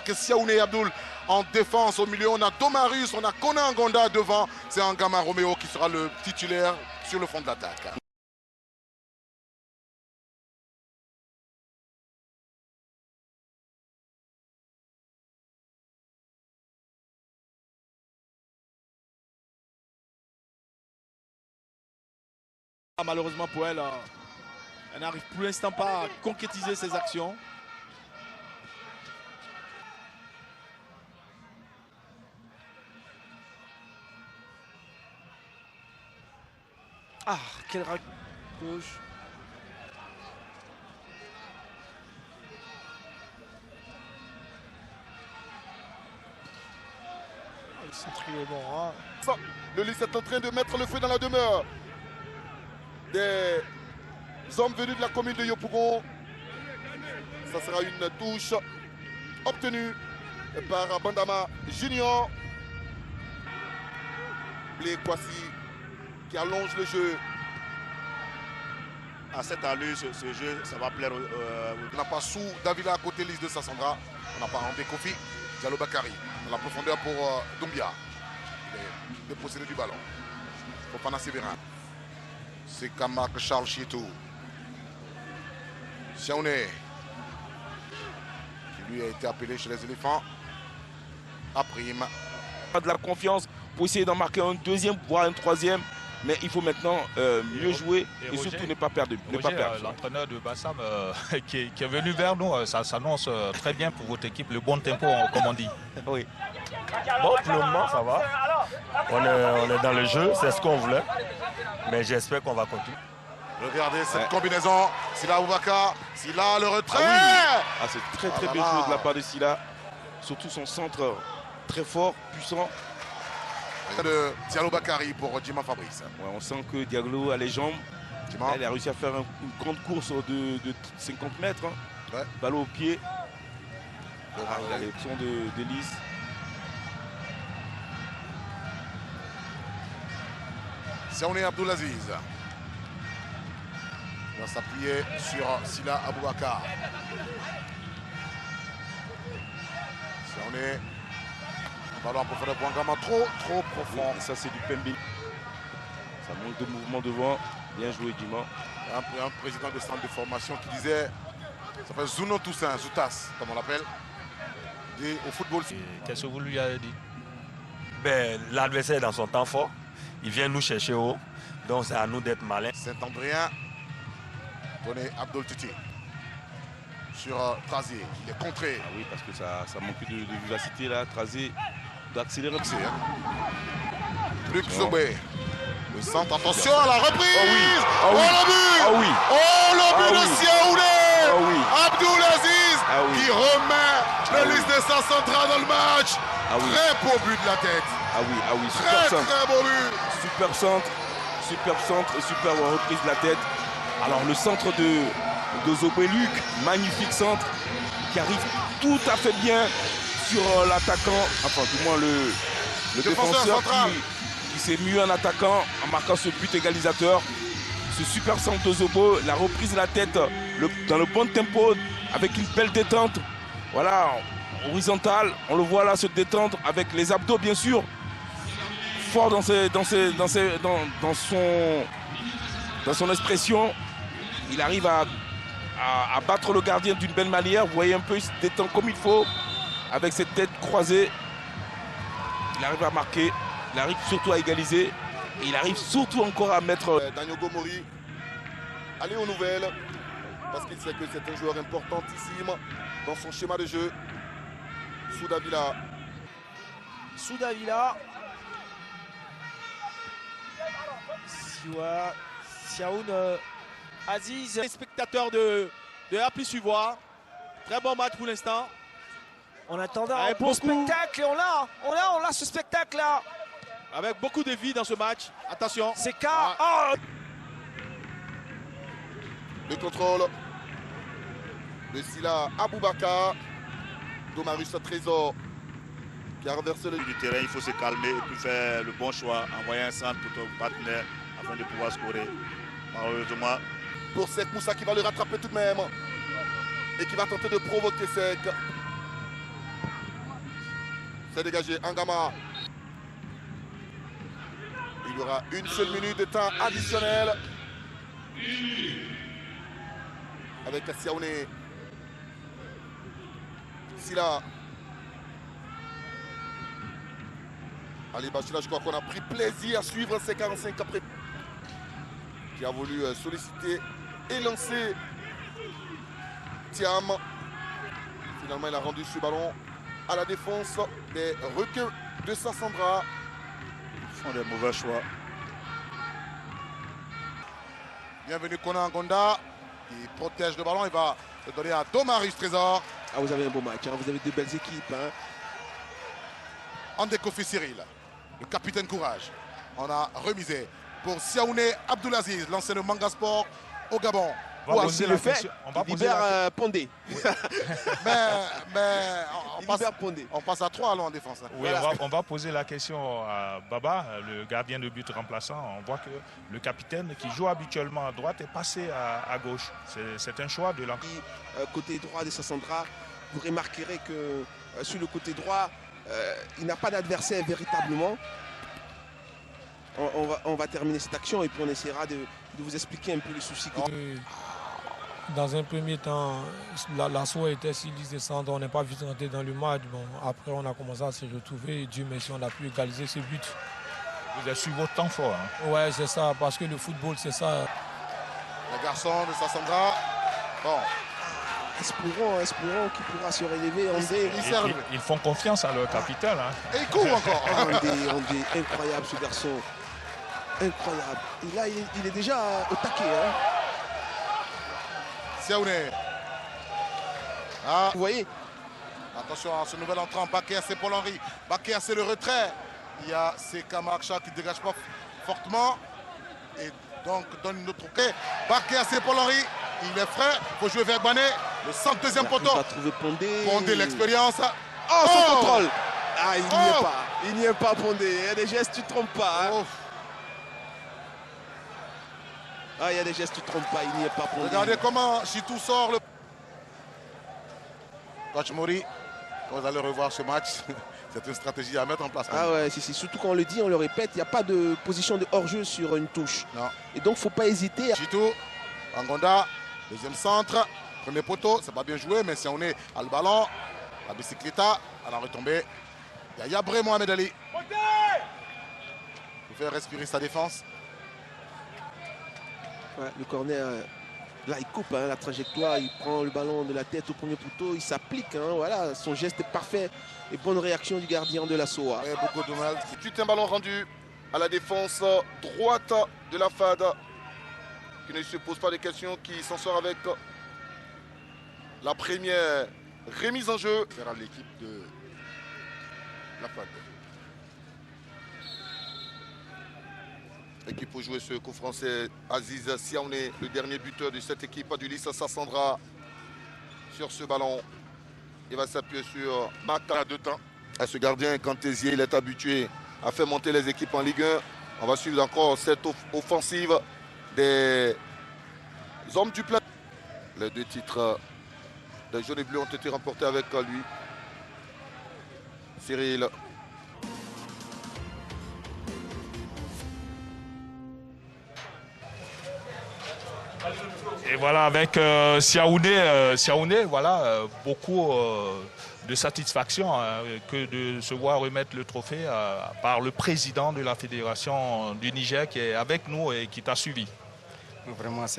Siaoune Abdul en défense. Au milieu, on a Domarus, on a Konan Gonda devant. C'est Angama Romeo qui sera le titulaire sur le front de l'attaque. Malheureusement pour elle, elle n'arrive pour l'instant pas à concrétiser ses actions. Ah, quel rack gauche. Le centre est bon. Hein. Le Lys est en train de mettre le feu dans la demeure des hommes venus de la commune de Yopougon. Ça sera une touche obtenue par Bandama Junior. Blé Kwasi qui allonge le jeu. À cette allure, ce jeu, ça va plaire. On n'a pas Sou Davila à côté Lys de Sassandra. On n'a pas Andé Kofi. Diallo Bakari dans la profondeur pour Doumbia. Il est dépossédé du ballon. Fofana Sévérin. C'est Kamak Charles Chietou. Siaoune qui lui a été appelé chez les éléphants. À prime. De la confiance pour essayer d'en marquer un deuxième, voire un troisième. Mais il faut maintenant mieux jouer et Roger, surtout ne pas perdre. L'entraîneur de Bassam qui est venu vers nous, ça s'annonce très bien pour votre équipe, le bon tempo comme on dit. Oui. Bon, pour le moment, ça va. On est dans le jeu, c'est ce qu'on voulait. Mais j'espère qu'on va continuer. Regardez cette combinaison. Sila Aboubakar. Sila le retrait. Ah, c'est très très bien joué de la part de Sila. Surtout son centre très fort, puissant. De Diallo Bakari pour Djima Fabrice. Ouais, on sent que Diallo a les jambes. Djima. Elle a réussi à faire une grande course de 50 mètres. Hein. Ouais. Ballon au pied. La réaction de Lys. Siaoune Abdoulaziz. Il va s'appuyer sur Sila Aboubakar. Siaoune. Ballon en profondeur pour Angama, trop profond. Et ça, c'est du Pembe. Ça manque de mouvement devant. Bien joué, Djima. Un président de centre de formation qui disait, ça s'appelle Zuno Toussaint, Zoutas, comme on l'appelle, au football. Qu'est-ce que vous lui avez dit? Ben, l'adversaire est dans son temps fort. Il vient nous chercher haut. Donc c'est à nous d'être malins. Saint-Andréen, donné Abdul Titi. Sur Trasier, il est contré. Ah oui, parce que ça manque de vivacité là. Trasier doit accélérer. Luc Zobé. Le centre, attention à la reprise. Oh oui. Ah oui. Oh le but. Ah oui. Oh le but de Siaoune. Ah oui. Abdoulaziz qui remet le Lys de Sassandra dans le match. Ah oui. Très beau but de la tête. Ah oui, super centre. Très beau but. Super centre et super reprise de la tête. Alors le centre de Zobé Luc, magnifique centre qui arrive tout à fait bien sur l'attaquant, enfin du moins le défenseur qui s'est mis en attaquant en marquant ce but égalisateur. Ce super centre de Zobo, la reprise de la tête dans le bon tempo avec une belle détente. Voilà, horizontale, on le voit là se détendre avec les abdos bien sûr. Fort dans son expression. Il arrive à battre le gardien d'une belle manière. Vous voyez un peu, il se détend comme il faut. Avec cette tête croisée. Il arrive à marquer. Il arrive surtout à égaliser. Et il arrive surtout encore à mettre... Daniel Gomori, allez aux nouvelles. Parce qu'il sait que c'est un joueur importantissime dans son schéma de jeu. Soudavila. Siaoune Aziz, les spectateurs de RP Suvois. Très bon match pour l'instant. En attendant un beau spectacle, et on l'a ce spectacle là. Avec beaucoup de vie dans ce match. Attention. C'est K. Oh. Le contrôle de Sila Aboubakar. Domarus Trésor qui a renversé le Du terrain, il faut se calmer et puis faire le bon choix, envoyer un centre pour ton partenaire afin de pouvoir scorer. Malheureusement. Pour Sek Moussa qui va le rattraper tout de même. Et qui va tenter de provoquer Sek. C'est dégagé. Angama. Il y aura une seule minute de temps additionnel. Avec Siaoune. Sila. Ali Bachila, je crois qu'on a pris plaisir à suivre ces 45 après. Qui a voulu solliciter et lancer Thiam. Finalement, il a rendu ce ballon à la défense des requins de Sassandra. Ils font des mauvais choix. Bienvenue Conan Gonda qui protège le ballon. Il va le donner à Domarius Trésor. Ah, vous avez un beau match, hein. Vous avez deux belles équipes. Hein. Andekofi Cyril, le capitaine courage. On a remisé pour Siaoune Abdoulaziz, l'ancien de Manga Sport au Gabon. On va poser la question. On va poser la... Pondé. mais Pondé. on passe à 3 alors en défense. Hein. Oui, voilà. on va poser la question à Baba, le gardien de but remplaçant. On voit que le capitaine qui joue habituellement à droite est passé à gauche. C'est un choix de l'entraîneur. Côté droit de Sassandra, vous remarquerez que sur le côté droit, il n'a pas d'adversaire véritablement. On va terminer cette action et puis on essaiera de vous expliquer un peu le souci. Dans un premier temps, l'assaut était sur liste de centre, on n'est pas vite rentré dans le match. Bon, après, on a commencé à se retrouver et Dieu merci, on a pu égaliser ce but. Vous êtes sur votre temps fort. Hein. Ouais, c'est ça, parce que le football, c'est ça. Le garçon de Sassandra, bon. Espérons qu'il pourra se relever. Ils font confiance à leur capitaine. Hein. Et il court encore. Andé, incroyable ce garçon. Incroyable. Et là, il est déjà au taquet. Hein. Siaoune. Ah. Vous voyez. Attention à ce nouvel entrant, Baker, c'est Paul Henry. Baker, c'est le retrait. Il y a Seka Marcha qui ne dégage pas fortement. Et donc donne une autre clé. Baker, c'est Paul Henry. Il est frais. Il faut jouer vers Bané. Le centre, deuxième poteau. Il va trouver Pondé. Pondé, l'expérience. Oh, son contrôle. Ah, il n'y est pas. Il n'y est pas, Pondé. Il y a des gestes, tu ne te trompes pas. Hein. Ah, il y a des gestes, tu ne te trompes pas. Il n'y est pas, Pondé. Regardez comment Chitou sort le... Coach Mori, quand vous allez revoir ce match, c'est une stratégie à mettre en place. Ah ouais, si. Surtout quand on le dit, on le répète, il n'y a pas de position de hors-jeu sur une touche. Non. Et donc, il ne faut pas hésiter. Chitou, Angonda, deuxième centre, premier poteau, c'est pas bien joué, mais si on est à le ballon, la bicyclette, à la retombée, il y a Yabré Mohamed Ali. Il faut faire respirer sa défense. Ouais, le corner, là il coupe hein, la trajectoire, il prend le ballon de la tête au premier poteau, il s'applique, hein, voilà, son geste est parfait et bonne réaction du gardien de la SOA. Ouais, beaucoup de mal. C'est un ballon rendu à la défense droite de la FAD, qui ne se pose pas de questions, qui s'en sort avec la première remise en jeu vers l'équipe de la FAD. Équipe pour jouer ce coup français, Aziz Siaoune, le dernier buteur de cette équipe du lycée Sassandra. Sur ce ballon, il va s'appuyer sur Mata à 2 temps. À ce gardien Cantésier, il est habitué à faire monter les équipes en Ligue 1. On va suivre encore cette offensive des hommes du plateau. Les 2 titres des jaunes et bleus ont été remportés avec lui. Cyril. Et voilà, avec Siaoune, voilà, beaucoup de satisfaction que de se voir remettre le trophée par le président de la Fédération du Niger qui est avec nous et qui t'a suivi. Vraiment,